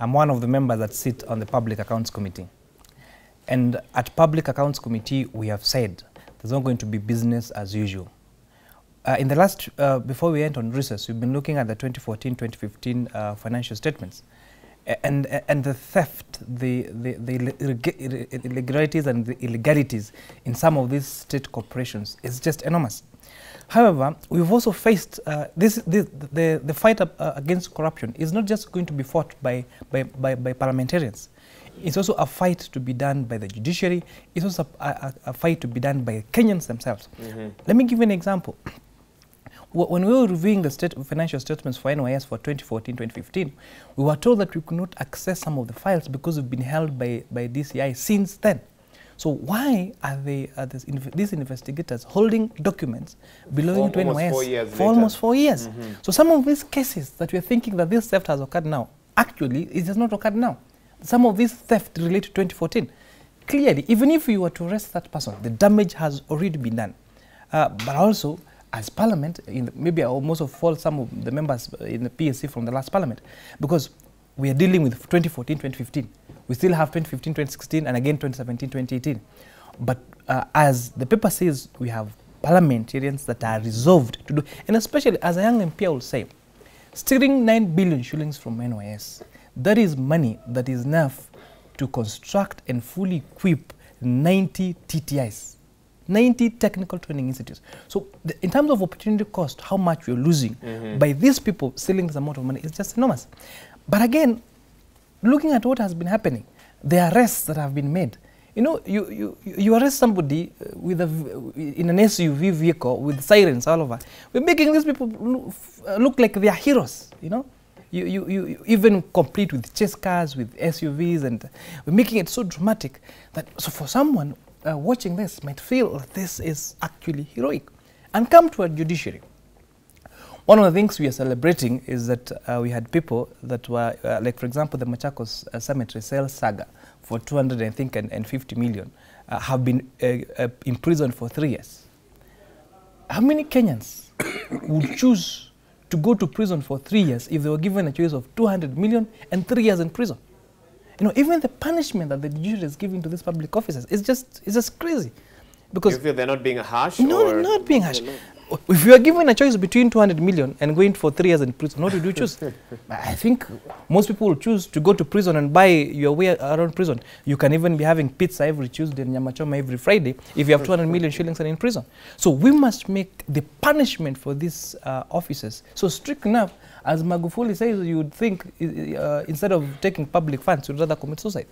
I'm one of the members that sit on the Public Accounts Committee. And at Public Accounts Committee, we have said there's not going to be business as usual. In the last, before we went on recess, we've been looking at the 2014-2015 financial statements. And the theft, the irregularities and the illegalities in some of these state corporations is just enormous. However, we've also faced the fight against corruption is not just going to be fought by parliamentarians. It's also a fight to be done by the judiciary. It's also a fight to be done by Kenyans themselves. Let me give you an example. When we were reviewing the financial statements for NYS for 2014-2015, we were told that we could not access some of the files because we've been held by DCI since then. So why are these investigators holding documents belonging to NYS for almost 4 years? So some of these cases that we're thinking that this theft has occurred now, actually it has not occurred now. Some of these theft relate to 2014. Clearly, even if you were to arrest that person, the damage has already been done. But also, as Parliament, maybe I almost fault some of the members in the PSC from the last Parliament, because we are dealing with 2014-2015. We still have 2015-2016 and again 2017-2018. But as the paper says, we have parliamentarians that are resolved to do, and especially as a young MP I will say, stealing 9 billion shillings from NYS, that is money that is enough to construct and fully equip 90 TTIs. 90 technical training institutes. So in terms of opportunity cost, how much we're losing by these people stealing this amount of money is just enormous. But again, looking at what has been happening, the arrests that have been made, you know, you arrest somebody with in an SUV vehicle with sirens all over. We're making these people look like they are heroes, you know. You even complete with chase cars, with SUVs, and we're making it so dramatic that so for someone watching this might feel that this is actually heroic. And come to a judiciary. One of the things we are celebrating is that we had people that were, like for example, the Machakos cemetery sales saga for 250 million have been imprisoned for 3 years. How many Kenyans would choose to go to prison for 3 years if they were given a choice of 200 million and 3 years in prison? You know, even the punishment that the judiciary is giving to these public officers is just crazy. Because you feel they're not being harsh? No, they're not being harsh. If you are given a choice between 200 million and going for 3 years in prison, what would you choose? I think most people will choose to go to prison and buy your way around prison. You can even be having pizza every Tuesday and nyamachoma every Friday if you have 200 million shillings and in prison. So we must make the punishment for these officers so strict enough, as Magufuli says, you would think instead of taking public funds, you'd rather commit suicide.